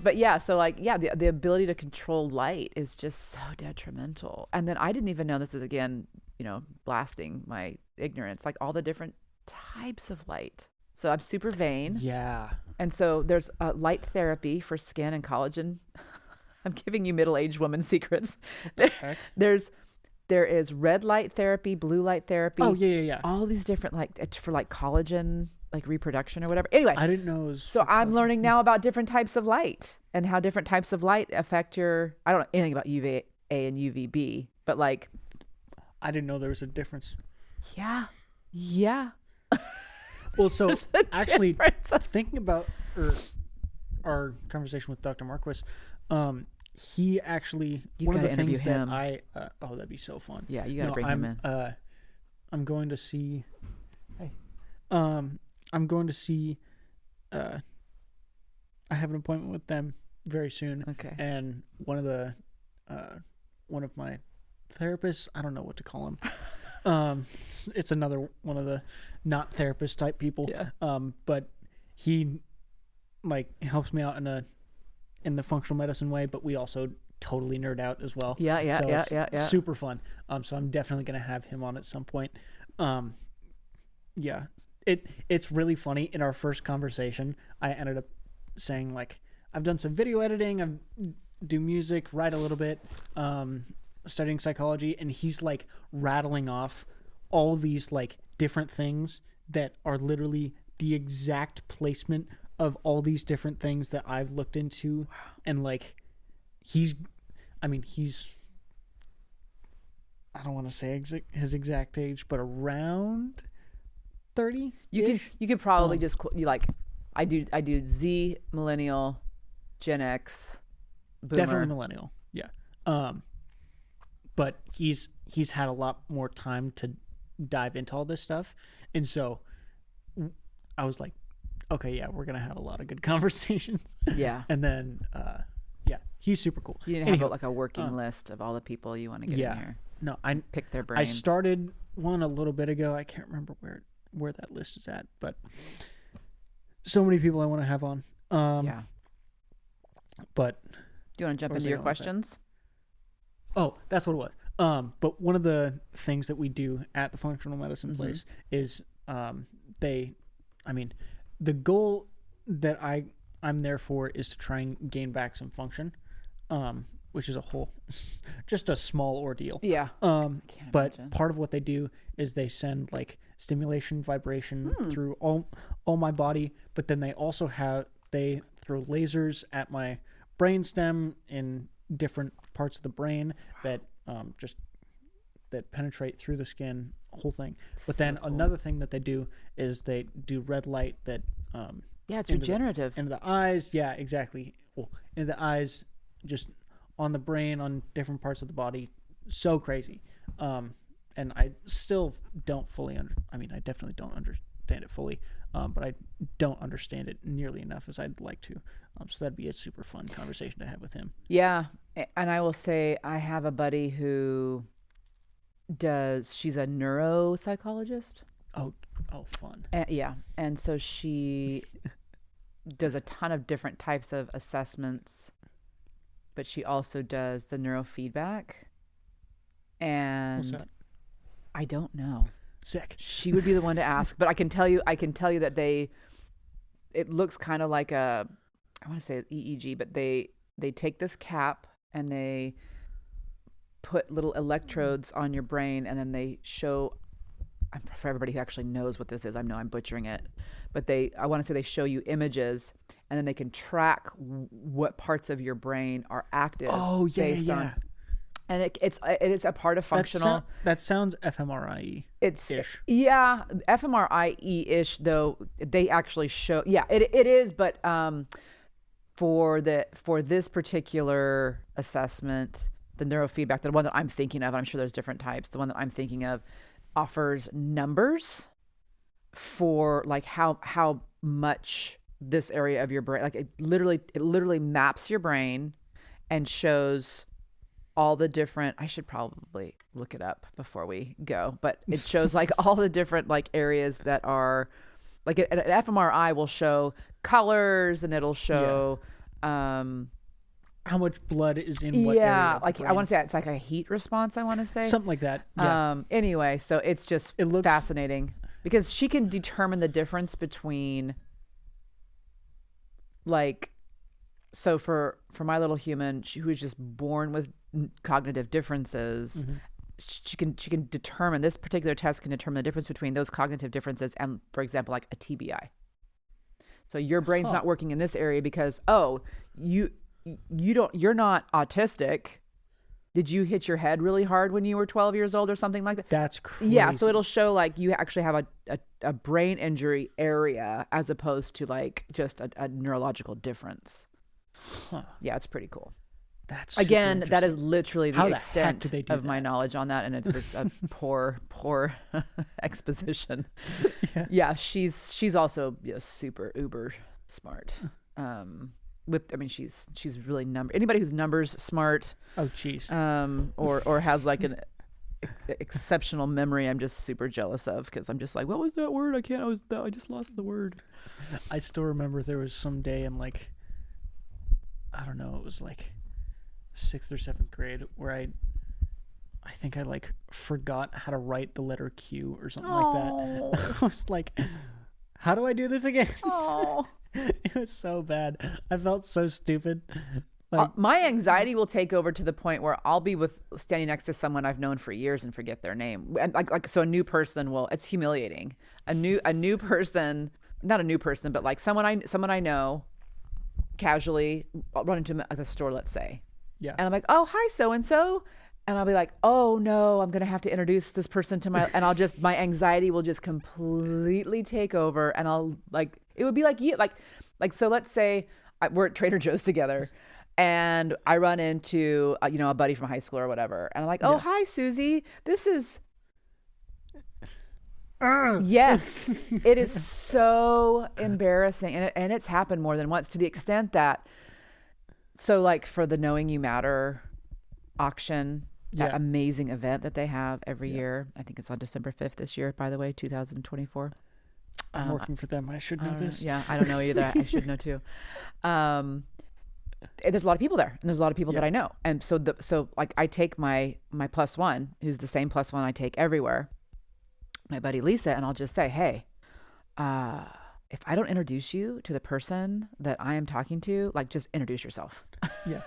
But yeah, so like, yeah, the ability to control light is just so detrimental. And then I didn't even know, this is again, blasting my ignorance, like all the different types of light. So I'm super vain. Yeah. And so there's light therapy for skin and collagen. I'm giving you middle-aged woman secrets. There is red light therapy, blue light therapy. Oh, yeah. All these different, like, for like collagen, like reproduction or whatever. Anyway, I didn't know it was so I'm learning now about different types of light and how different types of light affect I don't know anything about UVA and UVB, but like, I didn't know there was a difference. Yeah. Well, so actually thinking about our conversation with Dr. Marquis, he actually, one of the things that that'd be so fun. Yeah, you gotta bring him in. I'm going to see, I'm going to see, I have an appointment with them very soon. Okay. And one of my therapists, I don't know what to call him. It's another one of the not therapist type people. Yeah. But he like helps me out in the functional medicine way, but we also totally nerd out as well. Yeah. So it's super fun. So I'm definitely going to have him on at some point. Yeah. It's really funny. In our first conversation, I ended up saying like, I've done some video editing, I do music, write a little bit, studying psychology, and he's like rattling off all these like different things that are literally the exact placement of all these different things that I've looked into. Wow. And like he's I don't want to say his exact age, but around 30. You could probably just I do Z, millennial, Gen X, boomer. Definitely millennial. Yeah. But he's had a lot more time to dive into all this stuff. And so I was like, okay, yeah, we're going to have a lot of good conversations. Yeah. And then, he's super cool. You didn't have like a working list of all the people you want to get in here. No, I pick their brains. I started one a little bit ago. I can't remember where that list is at, but so many people I want to have on. Yeah. But do you want to jump into your questions? Oh, that's what it was. But one of the things that we do at the functional medicine place is the goal that I'm there for is to try and gain back some function, which is just a small ordeal. Yeah. But part of what they do is they send like stimulation, vibration through all my body, but then they also they throw lasers at my brainstem in different parts of the brain that that penetrate through the skin, whole thing. But then another thing that they do is they do red light that it's regenerative into the eyes. Yeah, exactly. Well, into the eyes, just on the brain, on different parts of the body. So crazy. And I still don't fully I definitely don't understand it fully, but I don't understand it nearly enough as I'd like to. So that'd be a super fun conversation to have with him. Yeah. And I will say I have a buddy who she's a neuropsychologist. Oh, fun. Yeah. And so she does a ton of different types of assessments, but she also does the neurofeedback. And what's that? I don't know. Sick. She would be the one to ask, but I can tell you that it looks kind of like I want to say EEG, but they take this cap and they put little electrodes on your brain, and then they show, for everybody who actually knows what this is, I know I'm butchering it, but I want to say they show you images, and then they can track what parts of your brain are active. Oh, yeah, based on, and it is a part of functional. That sounds fMRI. It's ish. Yeah, fMRI-ish, though they actually show. Yeah, it is, but for this particular assessment, the neurofeedback, the one that I'm thinking of, I'm sure there's different types. The one that I'm thinking of offers numbers for like how much this area of your brain, like it literally maps your brain and shows all the different, I should probably look it up before we go, but it shows like all the different like areas that are like an fMRI will show colors, and it'll show How much blood is in what area Yeah, of the like I brain. want to say it's like a heat response. I want to say Something like that. Yeah. Anyway, so it's just It looks- fascinating because she can determine the difference between, like, so for my little human, who is just born with cognitive differences, she can determine, this particular test can determine the difference between those cognitive differences and, for example, like a TBI. So your brain's not working in this area because you're not autistic. Did you hit your head really hard when you were 12 years old or something like that? That's crazy. Yeah, so it'll show like you actually have a brain injury area as opposed to like just a neurological difference. Huh. Yeah, it's pretty cool. That's Again, super that is interesting. literally the How the heck extent did they do of my that? knowledge on that, and it's just a poor exposition. Yeah, she's also super uber smart. She's really anybody who's numbers smart. Oh, jeez. Or has like an exceptional memory. I'm just super jealous of because I'm just like, what was that word? I just lost the word. I still remember there was some day in like, I don't know, it was like 6th or 7th grade where I think I like forgot how to write the letter Q or something like that. I was like, how do I do this again? Oh. It was so bad. I felt so stupid. Like, my anxiety will take over to the point where I'll be standing next to someone I've known for years and forget their name. And so a new person it's humiliating. A new person, not a new person, but like someone I know casually, I'll run into them at the store, let's say. yeah. And I'm like, "Oh, hi so and so." And I'll be like, "Oh no, I'm going to have to introduce this person to my anxiety will just completely take over, and I'll like, it would be like you, like, so let's say we're at Trader Joe's together and I run into, a buddy from high school or whatever. And I'm like, "Oh, hi, Susie. This is," yes, it is so embarrassing. And it's happened more than once to the extent that, so like for the Knowing You Matter auction, that amazing event that they have every year. I think it's on December 5th this year, by the way, 2024. I'm working for them. I should know this. Yeah, I don't know either. I should know too. There's a lot of people there, and there's a lot of people that I know. And so like I take my +1, who's the same +1 I take everywhere, my buddy Lisa, and I'll just say, "Hey, if I don't introduce you to the person that I am talking to, like just introduce yourself." Yeah.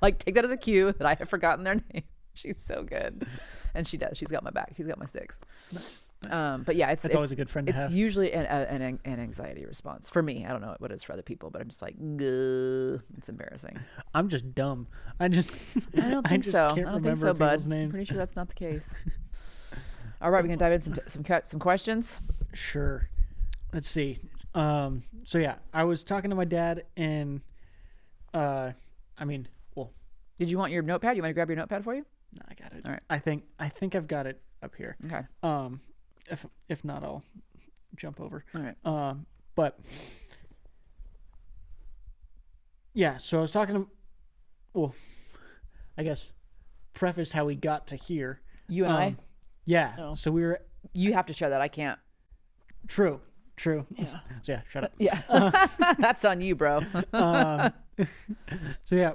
Like take that as a cue that I have forgotten their name. She's so good, and she does. She's got my back. She's got my 6. Nice. But yeah, That's always a good friend to have. It's usually an anxiety response for me. I don't know what it is for other people, but I'm just like, "Gah." It's embarrassing. I'm just dumb. I don't think so. Can't I don't think remember so, bud. people's names. I'm pretty sure that's not the case. All right, we're gonna dive into some questions. Sure. Let's see. So yeah, I was talking to my dad, and Did you want your notepad? You want me to grab your notepad for you? no, I got it. All right. I think I've got it up here. Okay. If not, I'll jump over. All right. But yeah, so I was talking to, well, I guess preface how we got to here. You and I. Yeah. Oh. So we were. You have to share that. I can't. True. Yeah. So yeah, shut up. Yeah. That's on you, bro. So yeah,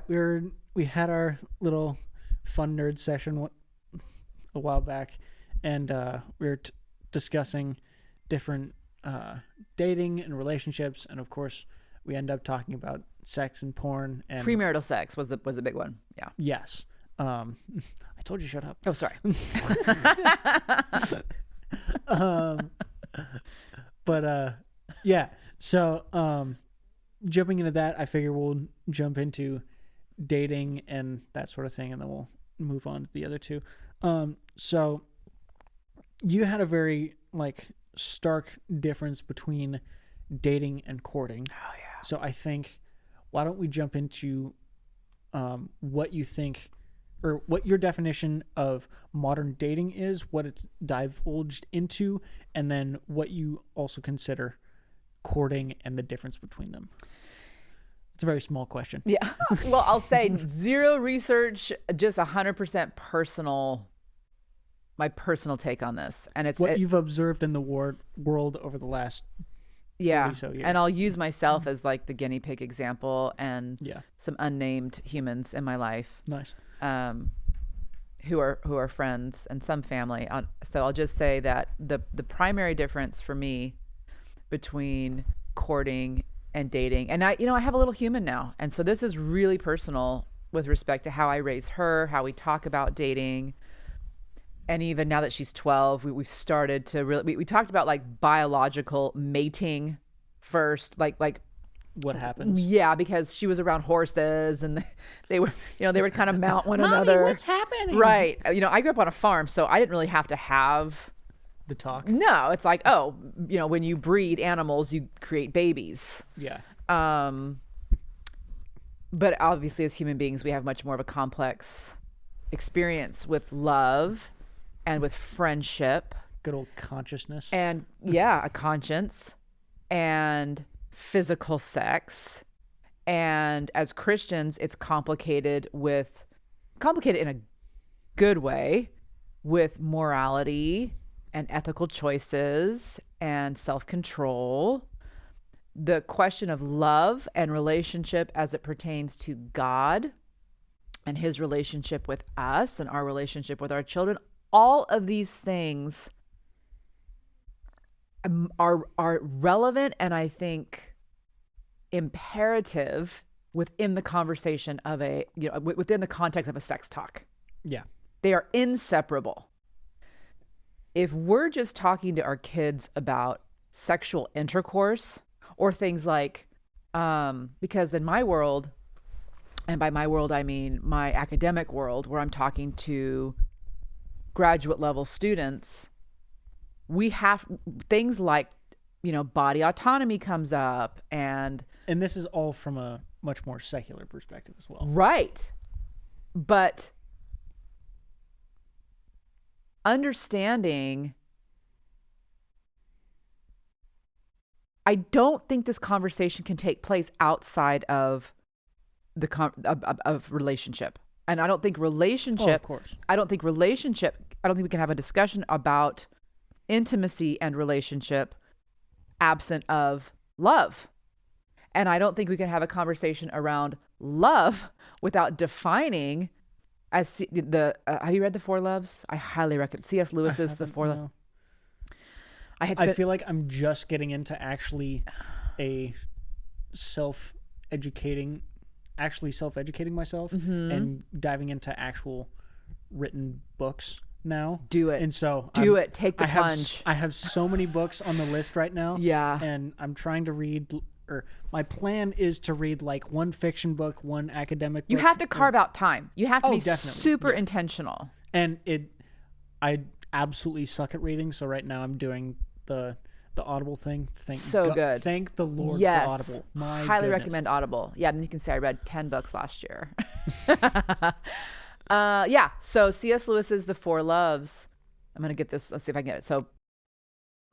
we had our little fun nerd session a while back, and we were discussing different dating and relationships, and of course we end up talking about sex and porn and Premarital sex was a big one. Yeah. yes. I told you shut up. Oh, sorry. But yeah, so jumping into that, I figure we'll jump into dating and that sort of thing, and then we'll move on to the other two. So you had a very like stark difference between dating and courting. Oh yeah. So I think, why don't we jump into what you think, or what your definition of modern dating is, what it's divulged into, and then what you also consider courting and the difference between them. It's a very small question. Yeah. Well, I'll say zero research, just 100% personal. My personal take on this, and it's What you've observed in the world over the last Yeah. 40 so years. And I'll use myself as like the guinea pig example and some unnamed humans in my life. Nice. Who are friends and some family. So I'll just say that the primary difference for me between courting and dating, and I have a little human now, and so this is really personal with respect to how I raise her, how we talk about dating. And even now that she's 12, we've started to really, we talked about like biological mating first, like what happens. Yeah, because she was around horses and they would kind of mount one another. What's happening? Right. I grew up on a farm, so I didn't really have to have the talk. No, it's like, when you breed animals, you create babies. Yeah. But obviously as human beings, we have much more of a complex experience with love and with friendship. Good old consciousness. And a conscience and physical sex. And as Christians, it's complicated in a good way, with morality and ethical choices and self-control. The question of love and relationship as it pertains to God and his relationship with us and our relationship with our children, all of these things are relevant and I think imperative within the conversation of within the context of a sex talk. Yeah. They are inseparable. If we're just talking to our kids about sexual intercourse or things like, because in my world, and by my world, I mean my academic world, where I'm talking to graduate level students, we have things like, body autonomy comes up and this is all from a much more secular perspective as well. Right. But understanding, I don't think this conversation can take place outside of of relationship. And I don't think relationship, of course. I don't think we can have a discussion about intimacy and relationship absent of love. And I don't think we can have a conversation around love without defining as have you read The Four Loves? I highly recommend C.S. Lewis's The Four Loves. I feel like I'm just getting into actually self-educating myself and diving into actual written books now. Do it. And so take the plunge. I have so many books on the list right now. Yeah. And I'm trying to read, or my plan is to read like one fiction book, one academic book. You have to carve out time. You have to be definitely. super intentional. And I absolutely suck at reading, so right now I'm doing the Audible thing. Good. Thank the Lord for Audible. My highly goodness. recommend Audible. Yeah, then you can say I read 10 books last year. So C.S. Lewis's The Four Loves. I'm going to get this. Let's see if I can get it. So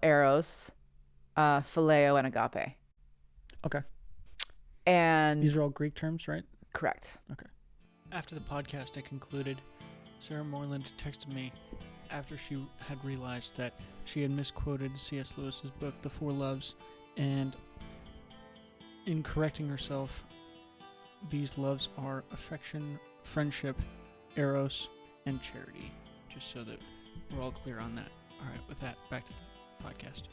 Eros, Phileo, and Agape. Okay. And these are all Greek terms, right? Correct. Okay. After the podcast I concluded, Sarah Moreland texted me after she had realized that she had misquoted C.S. Lewis's book, The Four Loves, and in correcting herself, these loves are affection, friendship, eros, and charity, just so that we're all clear on that. All right, with that, back to the podcast.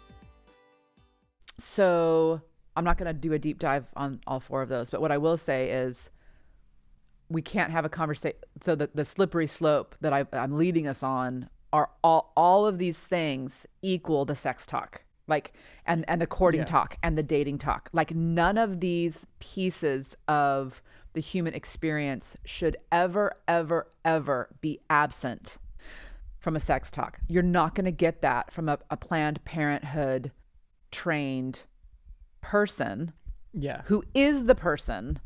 So I'm not going to do a deep dive on all four of those, but what I will say is we can't have a conversation. So the slippery slope that I'm leading us on are all of these things equal the sex talk, like, and the courting talk and the dating talk. Like, none of these pieces of the human experience should ever, ever, ever be absent from a sex talk. You're not going to get that from a Planned Parenthood trained person, who is the person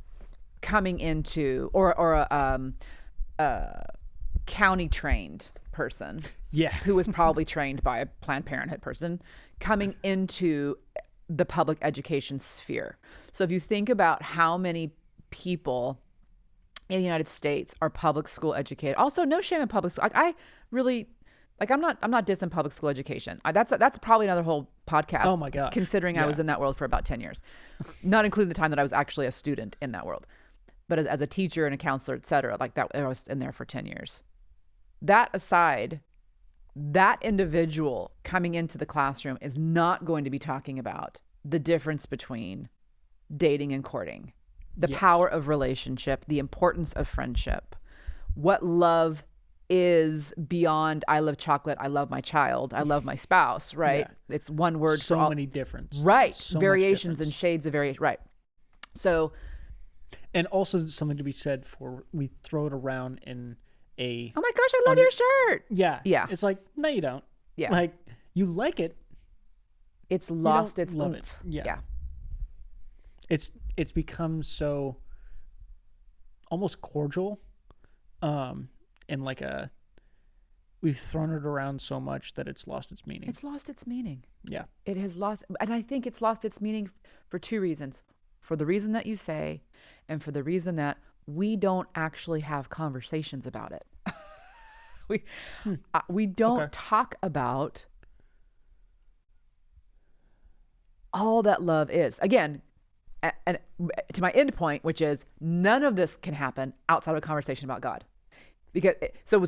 coming into, or a county trained person, who was probably trained by a Planned Parenthood person coming into the public education sphere. So if you think about how many people in the United States are public school educated, also no shame in public school. I'm not dissing public school education. That's probably another whole podcast. Oh my gosh. Considering I Yeah. was in that world for about 10 years, not including the time that I was actually a student in that world, but as a teacher and a counselor, et cetera, like that, I was in there for 10 years. That aside, that individual coming into the classroom is not going to be talking about the difference between dating and courting, the Yes. power of relationship, the importance of friendship, what love is beyond I love chocolate, I love my child, I love my spouse, right? Yeah. It's one word So for all. many difference. Right. So much Variations difference. and shades of variation. Right. So, And also something to be said for we throw it around in a oh my gosh, I love your shirt. yeah. Yeah. It's like, no, you don't. Yeah. Like you like it. It's you lost don't its love oomph. it. Yeah. Yeah. It's become so almost cordial. And like we've thrown it around so much that it's lost its meaning. It's lost its meaning. Yeah. It has lost, and I think it's lost its meaning for two reasons. For the reason that you say, and for the reason that we don't actually have conversations about it. we don't Okay. talk about all that love is. Again, and to my end point, which is none of this can happen outside of a conversation about God. Because so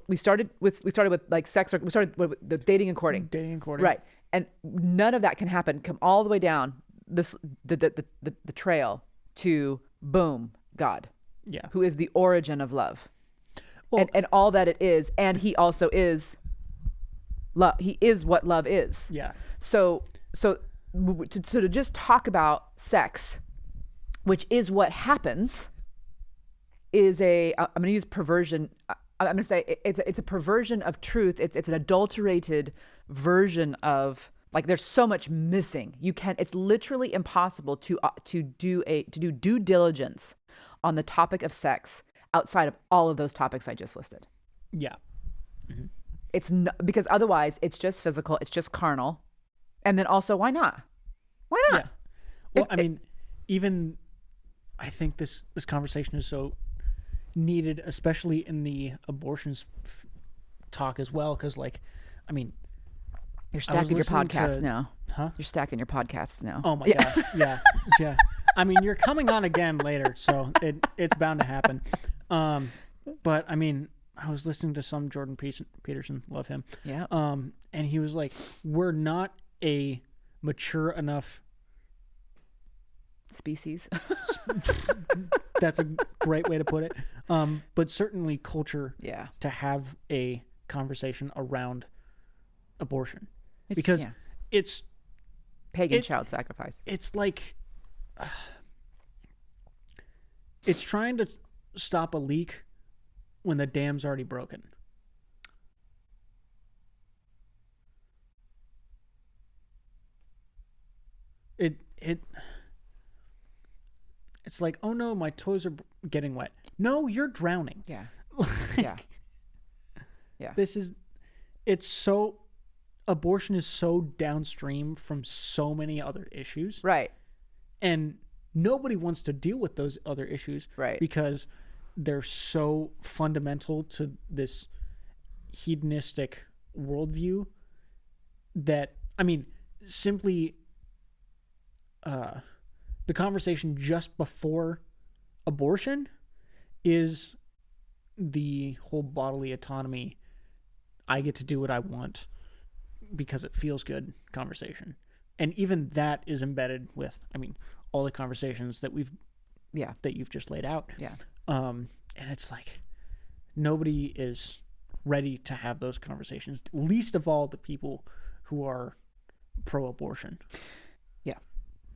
we started with like sex, we started with the dating and courting. Dating and courting. Right. And none of that can happen. Come all the way down the trail to boom, God, Yeah. who is the origin of love. Well- and all that it is. And he also is love. He is what love is. Yeah. So to just talk about sex, which is what happens, is I'm going to use perversion. I'm going to say it's a perversion of truth. It's an adulterated version of, like, there's so much missing. It's literally impossible to do due diligence on the topic of sex outside of all of those topics I just listed. Yeah. It's not, because otherwise it's just physical, it's just carnal. And then also, why not? Why not? Yeah. Well, I mean, even I think this conversation is so needed, especially in the abortions talk as well, because, like, I mean, You're I was stacking your listening podcasts to- now. huh? You're stacking your podcasts now. Oh my Yeah. gosh, yeah, yeah. I mean, you're coming on again later, so it's bound to happen. But I mean, I was listening to some Jordan Peterson, love him. Yeah. And he was like, "We're not a mature enough." Species. That's a great way to put it. But certainly culture Yeah. to have a conversation around abortion, It's- because yeah. it's Pagan child sacrifice. it's like it's trying to stop a leak when the dam's already broken. It's like, oh no, my toes are getting wet. No, you're drowning. Yeah. Like, Yeah. Yeah. It's so, abortion is so downstream from so many other issues. Right. And nobody wants to deal with those other issues. Right. Because they're so fundamental to this hedonistic worldview that, I mean, simply the conversation just before abortion is the whole bodily autonomy, I get to do what I want because it feels good conversation. And even that is embedded with, I mean, all the conversations that Yeah. that you've just laid out. Yeah. And it's like nobody is ready to have those conversations, least of all the people who are pro-abortion. Yeah.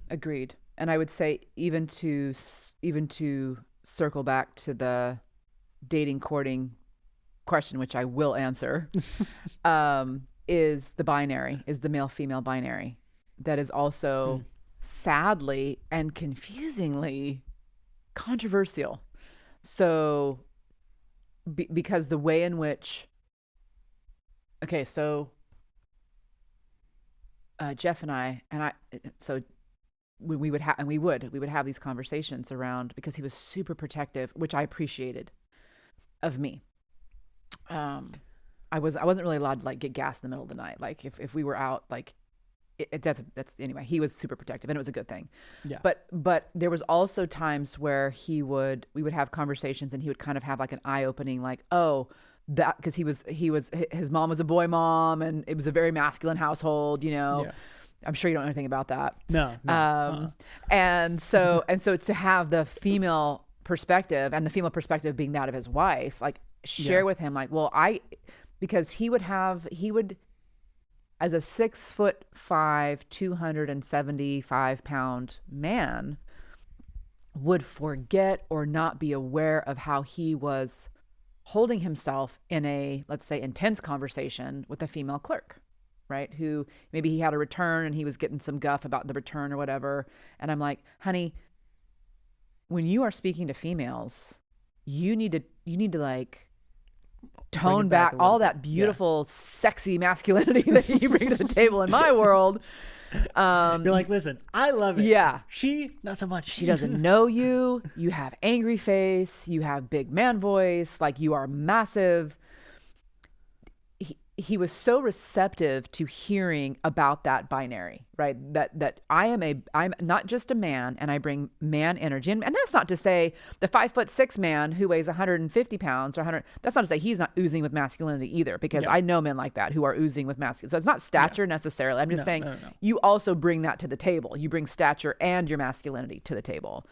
Agreed. And I would say even to circle back to the dating courting question, which I will answer, is the male female binary that is also sadly and confusingly controversial. So because the way in which Jeff and I we would have these conversations around, because he was super protective, which I appreciated, of me. I wasn't really allowed to, like, get gas in the middle of the night. Like if we were out, like that's anyway. He was super protective, and it was a good thing. Yeah. But there was also times where we would have conversations, and he would kind of have like an eye opening, like, oh, that because his mom was a boy mom, and it was a very masculine household. Yeah. I'm sure you don't know anything about that. No. And so to have the female perspective, and the female perspective being that of his wife, like share with him, like, well, because he would as a 6'5", 275-pound man would forget or not be aware of how he was holding himself in a, let's say, intense conversation with a female clerk, right? Who maybe he had a return and he was getting some guff about the return or whatever. And I'm like, honey, when you are speaking to females, you need to like tone back all that beautiful, sexy masculinity that you bring to the table in my world. You're like, listen, I love it. Yeah. She, not so much. She doesn't know you. You have angry face. You have big man voice. Like, you are massive. He was so receptive to hearing about that binary, right? That I'm not just a man, and I bring man energy. And that's not to say the 5'6" man who weighs 150 pounds or 100, that's not to say he's not oozing with masculinity either, because I know men like that who are oozing with masculinity. So it's not stature necessarily. I'm just saying you also bring that to the table. You bring stature and your masculinity to the table,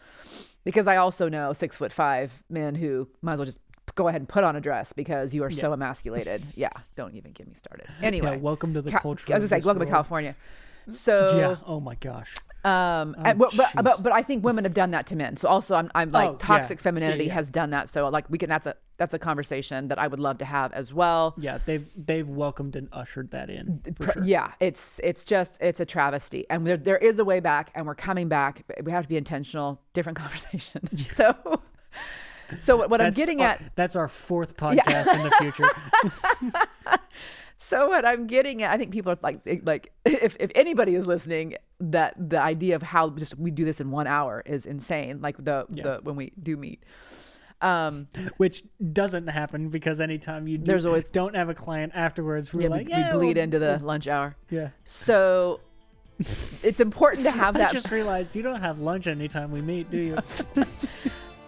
because I also know 6'5" men who might as well just go ahead and put on a dress because you are so emasculated. Yeah, don't even get me started. Anyway, welcome to the culture. As I say, welcome to California. So oh my gosh. But I think women have done that to men. So also, I'm like toxic femininity has done that. So like that's a conversation that I would love to have as well. Yeah, they've welcomed and ushered that in. For sure. Yeah, it's a travesty, and there is a way back, and we're coming back. But we have to be intentional. Different conversation. So what I'm getting that's our fourth podcast in the future. So what I'm getting at, I think people are like if anybody is listening, that the idea of how just we do this in 1 hour is insane. Like the when we do meet, which doesn't happen, because anytime you there's always don't have a client afterwards, we bleed into the lunch hour. Yeah. So it's important to have that. I just realized you don't have lunch anytime we meet, do you?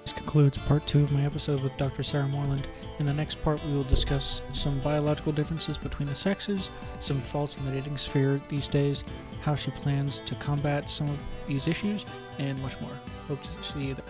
This concludes part 2 of my episode with Dr. Sarah Moreland. In the next part, we will discuss some biological differences between the sexes, some faults in the dating sphere these days, how she plans to combat some of these issues, and much more. Hope to see you there.